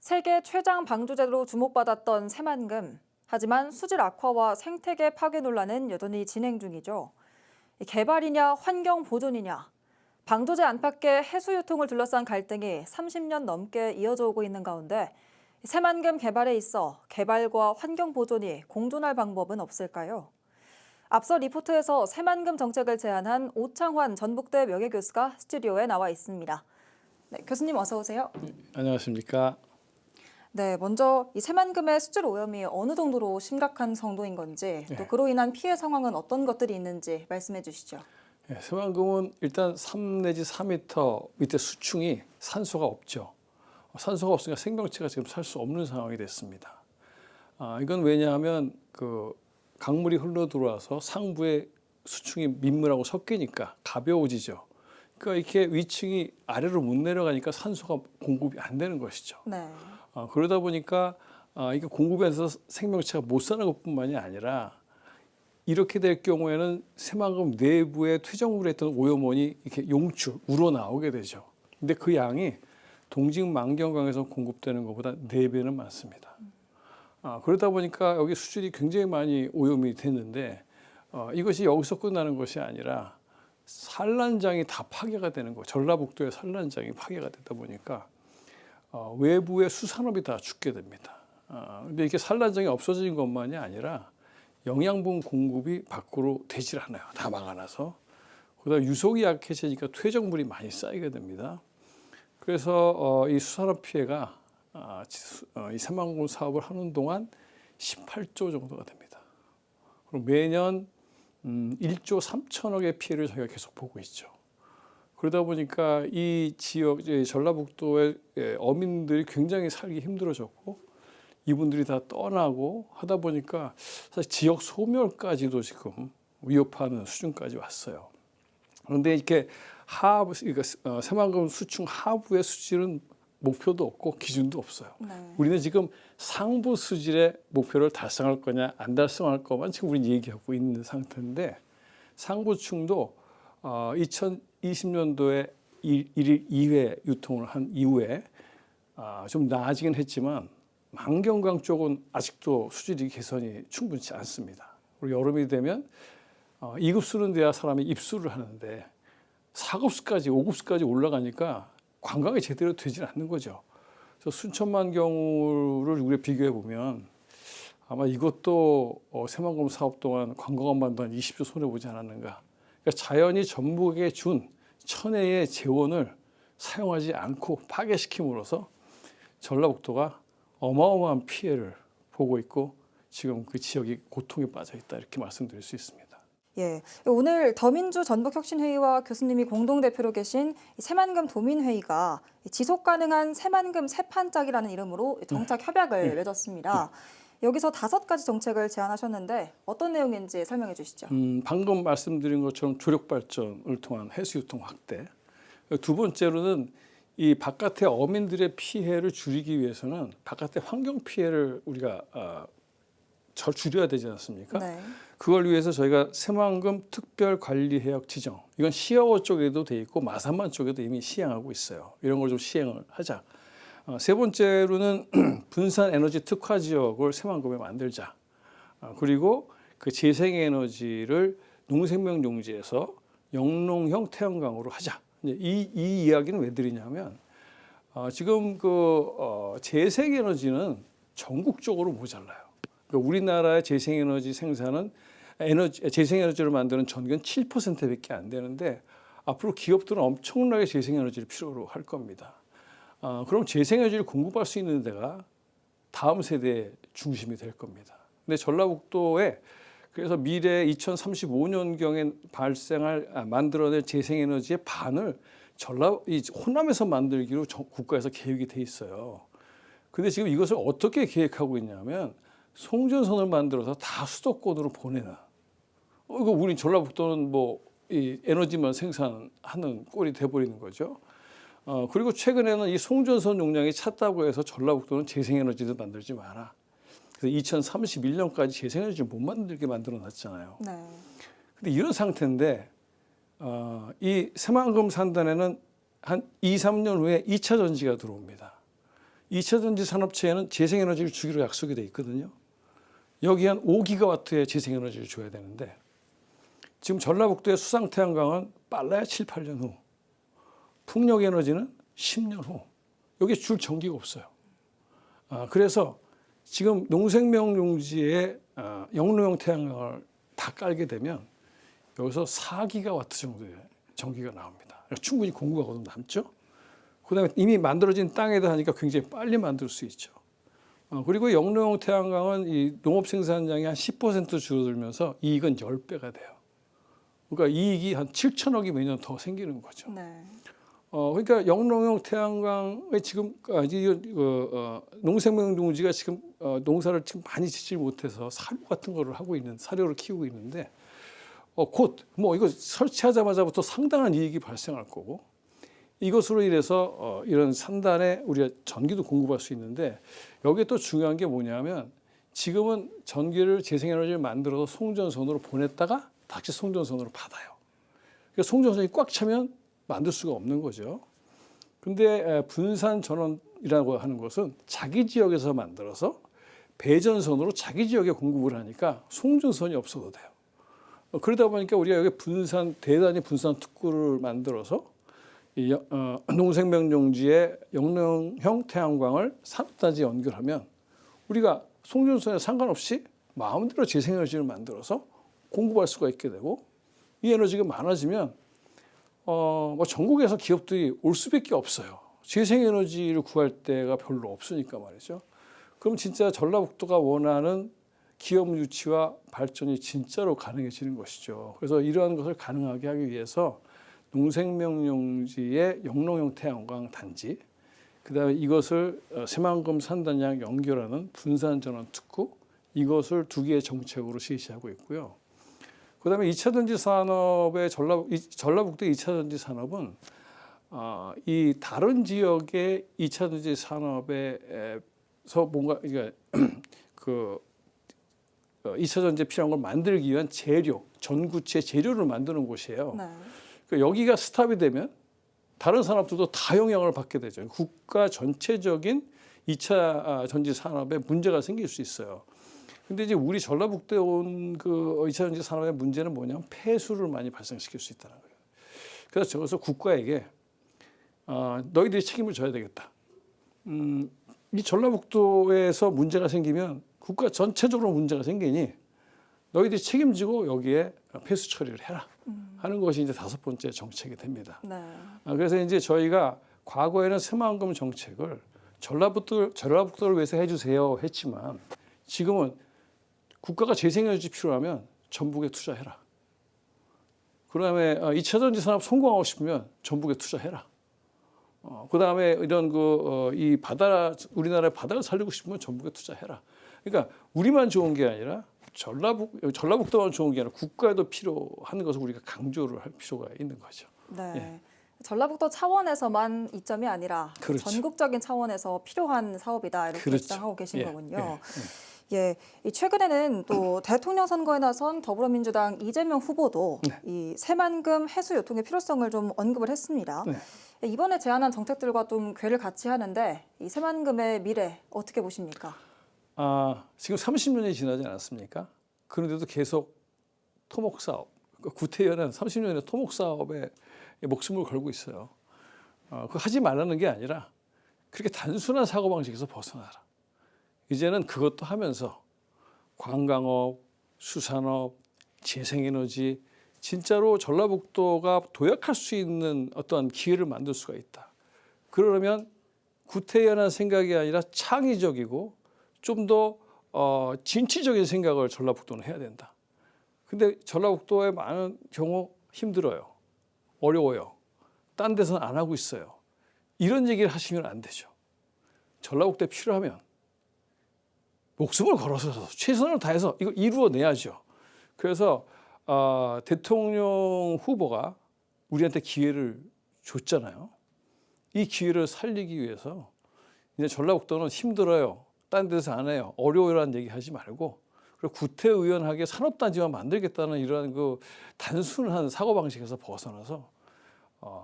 세계 최장 방조제로 주목받았던 새만금. 하지만 수질 악화와 생태계 파괴 논란은 여전히 진행 중이죠. 개발이냐 환경 보존이냐. 방조제 안팎의 해수 유통을 둘러싼 갈등이 30년 넘게 이어져 오고 있는 가운데 새만금 개발에 있어 개발과 환경 보존이 공존할 방법은 없을까요? 앞서 리포트에서 새만금 정책을 제안한 오창환 전북대 명예교수가 스튜디오에 나와 있습니다. 네, 교수님 어서 오세요. 안녕하십니까. 네, 먼저 이 새만금의 수질 오염이 어느 정도로 심각한 정도인 건지 또 그로 인한 피해 상황은 어떤 것들이 있는지 말씀해 주시죠. 새만금은 일단 3 내지 4m 밑에 수층이 산소가 없죠. 산소가 없으니까 생명체가 지금 살 수 없는 상황이 됐습니다. 이건 왜냐하면 그 강물이 흘러 들어와서 상부의 수층이 민물하고 섞이니까 가벼워지죠. 그러니까 이렇게 위층이 아래로 못 내려가니까 산소가 공급이 안 되는 것이죠. 네. 그러다 보니까 이게 공급이 안 돼서 생명체가 못 사는 것뿐만이 아니라 이렇게 될 경우에는 새만금 내부에 퇴적물에 있던 오염원이 이렇게 우러나오게 되죠. 근데 그 양이 동직 만경강에서 공급되는 것보다 4배는 많습니다. 그러다 보니까 여기 수질이 굉장히 많이 오염이 됐는데 이것이 여기서 끝나는 것이 아니라 산란장이 다 파괴가 되는 거. 전라북도의 산란장이 파괴가 되다 보니까 외부의 수산업이 다 죽게 됩니다. 근데 이렇게 산란장이 없어진 것만이 아니라 영양분 공급이 밖으로 되질 않아요. 다 막아놔서. 그다음 유속이 약해지니까 퇴적물이 많이 쌓이게 됩니다. 그래서 이 수산업 피해가 이 새만금 사업을 하는 동안 18조 정도가 됩니다. 그리고 매년 1조 3천억의 피해를 저희가 계속 보고 있죠. 그러다 보니까 이 지역, 전라북도의 어민들이 굉장히 살기 힘들어졌고 이분들이 다 떠나고 하다 보니까 사실 지역 소멸까지도 지금 위협하는 수준까지 왔어요. 그런데 이렇게 하부, 그러니까 새만금 수층 하부의 수질은 목표도 없고 기준도 없어요. 네. 우리는 지금 상부 수질의 목표를 달성할 거냐 안 달성할 거만 지금 우리는 얘기하고 있는 상태인데 상부층도 2020년도에 1일 2회 유통을 한 이후에 좀 나아지긴 했지만 만경강 쪽은 아직도 수질이 개선이 충분치 않습니다. 그리고 여름이 되면 2급수는 돼야 사람이 입수를 하는데 4급수까지 5급수까지 올라가니까 관광이 제대로 되질 않는 거죠. 그래서 순천만 경우를 우리가 비교해 보면 아마 이것도 새만금 사업 동안 관광업만도 한 20조 손해보지 않았는가. 그러니까 자연이 전북에 준 천혜의 재원을 사용하지 않고 파괴시킴으로써 전라북도가 어마어마한 피해를 보고 있고 지금 그 지역이 고통에 빠져 있다 이렇게 말씀드릴 수 있습니다. 예, 오늘 더민주 전북혁신회의와 교수님이 공동대표로 계신 새만금 도민회의가 지속 가능한 새만금 세판짝이라는 이름으로 정착 협약을 맺었습니다. 여기서 5가지 정책을 제안하셨는데 어떤 내용인지 설명해 주시죠. 방금 말씀드린 것처럼 조력 발전을 통한 해수 유통 확대. 두 번째로는 이 바깥의 어민들의 피해를 줄이기 위해서는 바깥의 환경 피해를 우리가 줄여야 되지 않습니까? 네. 그걸 위해서 저희가 새만금 특별관리해역 지정, 이건 시어워 쪽에도 돼 있고 마산만 쪽에도 이미 시행하고 있어요. 이런 걸 좀 시행을 하자. 세 번째로는 분산 에너지 특화 지역을 새만금에 만들자. 그리고 그 재생에너지를 농생명 용지에서 영농형 태양광으로 하자. 이 이야기는 왜 드리냐면 지금 그 재생에너지는 전국적으로 모자라요. 그러니까 우리나라의 재생에너지 생산은 재생에너지를 만드는 전기는 7%밖에 안 되는데 앞으로 기업들은 엄청나게 재생에너지를 필요로 할 겁니다. 그럼 재생에너지를 공급할 수 있는 데가 다음 세대의 중심이 될 겁니다. 근데 전라북도에 그래서 미래 2035년경에 만들어낼 재생에너지의 반을 호남에서 만들기로 국가에서 계획이 돼 있어요. 근데 지금 이것을 어떻게 계획하고 있냐면 송전선을 만들어서 다 수도권으로 보내는. 이거 우리 전라북도는 이 에너지만 생산하는 꼴이 돼버리는 거죠. 그리고 최근에는 이 송전선 용량이 찼다고 해서 전라북도는 재생에너지도 만들지 마라. 그래서 2031년까지 재생에너지를 못 만들게 만들어 놨잖아요. 네. 근데 이런 상태인데 이 새만금 산단에는 한 2, 3년 후에 2차 전지가 들어옵니다. 2차 전지 산업체에는 재생에너지를 주기로 약속이 돼 있거든요. 여기 한 5기가와트의 재생에너지를 줘야 되는데 지금 전라북도의 수상태양광은 빨라야 7, 8년 후, 풍력에너지는 10년 후. 여기에 줄 전기가 없어요. 그래서 지금 농생명용지에 영농형 태양광을 다 깔게 되면 여기서 4기가와트 정도의 전기가 나옵니다. 충분히 공급하고 남죠. 그다음에 이미 만들어진 땅에다 하니까 굉장히 빨리 만들 수 있죠. 그리고 영농형 태양광은 이 농업 생산량이 한 10% 줄어들면서 이익은 10배가 돼요. 그러니까 이익이 한 7천억이 매년 더 생기는 거죠. 네. 그러니까 영농형 태양광에 지금 농생명용지가 지금 농사를 지금 많이 짓지 못해서 사료 같은 거를 하고 있는 사료를 키우고 있는데 곧 뭐 이거 설치하자마자부터 상당한 이익이 발생할 거고 이것으로 인해서 이런 산단에 우리가 전기도 공급할 수 있는데 여기에 또 중요한 게 뭐냐면 지금은 전기를 재생에너지를 만들어서 송전선으로 보냈다가 다시 송전선으로 받아요. 그러니까 송전선이 꽉 차면 만들 수가 없는 거죠. 근데 분산 전원이라고 하는 것은 자기 지역에서 만들어서 배전선으로 자기 지역에 공급을 하니까 송전선이 없어도 돼요. 그러다 보니까 우리가 여기 대단히 분산 특구를 만들어서 농생명용지에 영농형 태양광을 산업단지에 연결하면 우리가 송전선에 상관없이 마음대로 재생에너지를 만들어서 공급할 수가 있게 되고 이 에너지가 많아지면 뭐 전국에서 기업들이 올 수밖에 없어요. 재생에너지를 구할 데가 별로 없으니까 말이죠. 그럼 진짜 전라북도가 원하는 기업 유치와 발전이 진짜로 가능해지는 것이죠. 그래서 이러한 것을 가능하게 하기 위해서 농생명용지의 영농형 태양광 단지, 그다음에 이것을 새만금 산단양 연결하는 분산전원 특구, 이것을 두 개의 정책으로 실시하고 있고요. 그다음에 2차 전지 산업의 전라북도 2차 전지 산업은 이 다른 지역의 2차 전지 산업에서 뭔가 그러니까 그 2차 전지에 필요한 걸 만들기 위한 재료, 전구체 재료를 만드는 곳이에요. 네. 그러니까 여기가 스탑이 되면 다른 산업들도 다 영향을 받게 되죠. 국가 전체적인 2차 전지 산업에 문제가 생길 수 있어요. 근데 이제 우리 전라북도에 온 그 2차 전지 산업의 문제는 뭐냐면 폐수를 많이 발생시킬 수 있다는 거예요. 그래서 저기서 국가에게 너희들이 책임을 져야 되겠다. 이 전라북도에서 문제가 생기면 국가 전체적으로 문제가 생기니 너희들이 책임지고 여기에 폐수 처리를 해라 하는 것이 이제 5번째 정책이 됩니다. 네. 그래서 이제 저희가 과거에는 새만금 정책을 전라북도를 위해서 해주세요 했지만 지금은 국가가 재생에너지 필요하면 전북에 투자해라. 그다음에 2차 전지 산업 성공하고 싶으면 전북에 투자해라. 그다음에 이런 이 우리나라의 바다를 살리고 싶으면 전북에 투자해라. 그러니까 우리만 좋은 게 아니라 전라북도만 좋은 게 아니라 국가에도 필요한 것을 우리가 강조를 할 필요가 있는 거죠. 네. 예. 전라북도 차원에서만 이점이 아니라 그렇죠. 전국적인 차원에서 필요한 사업이다 이렇게 그렇죠. 주장하고 계신 예, 거군요. 예, 이 최근에는 또 대통령 선거에 나선 더불어민주당 이재명 후보도 네. 이 새만금 해수 요통의 필요성을 좀 언급을 했습니다. 네. 이번에 제안한 정책들과 좀 궤를 같이 하는데 이 새만금의 미래 어떻게 보십니까? 지금 30년이 지나지 않았습니까? 그런데도 계속 토목 사업, 구태연은 30년의 토목 사업에 목숨을 걸고 있어요. 그거 하지 말라는 게 아니라 그렇게 단순한 사고 방식에서 벗어나라. 이제는 그것도 하면서 관광업, 수산업, 재생에너지 진짜로 전라북도가 도약할 수 있는 어떠한 기회를 만들 수가 있다. 그러려면 구태연한 생각이 아니라 창의적이고 좀 더 진취적인 생각을 전라북도는 해야 된다. 근데 전라북도의 많은 경우 힘들어요. 어려워요. 딴 데서는 안 하고 있어요. 이런 얘기를 하시면 안 되죠. 전라북도에 필요하면 목숨을 걸어서 최선을 다해서 이거 이루어내야죠. 그래서 대통령 후보가 우리한테 기회를 줬잖아요. 이 기회를 살리기 위해서 이제 전라북도는 힘들어요. 딴 데서 안 해요. 어려워요라는 얘기 하지 말고 그리고 구태의연하게 산업단지만 만들겠다는 이러한 그 단순한 사고방식에서 벗어나서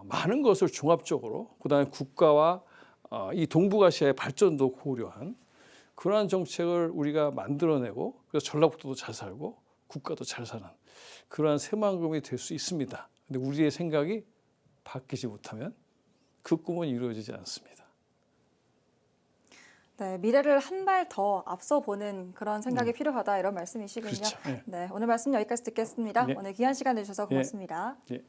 많은 것을 종합적으로 그다음에 국가와 이 동북아시아의 발전도 고려한 그러한 정책을 우리가 만들어내고 그래서 전라북도도 잘 살고 국가도 잘 사는 그러한 새만금이 될 수 있습니다. 근데 우리의 생각이 바뀌지 못하면 그 꿈은 이루어지지 않습니다. 네, 미래를 한 발 더 앞서 보는 그런 생각이 필요하다 이런 말씀이시군요. 그렇죠. 예. 네, 오늘 말씀 여기까지 듣겠습니다. 예. 오늘 귀한 시간 내주셔서 고맙습니다. 예.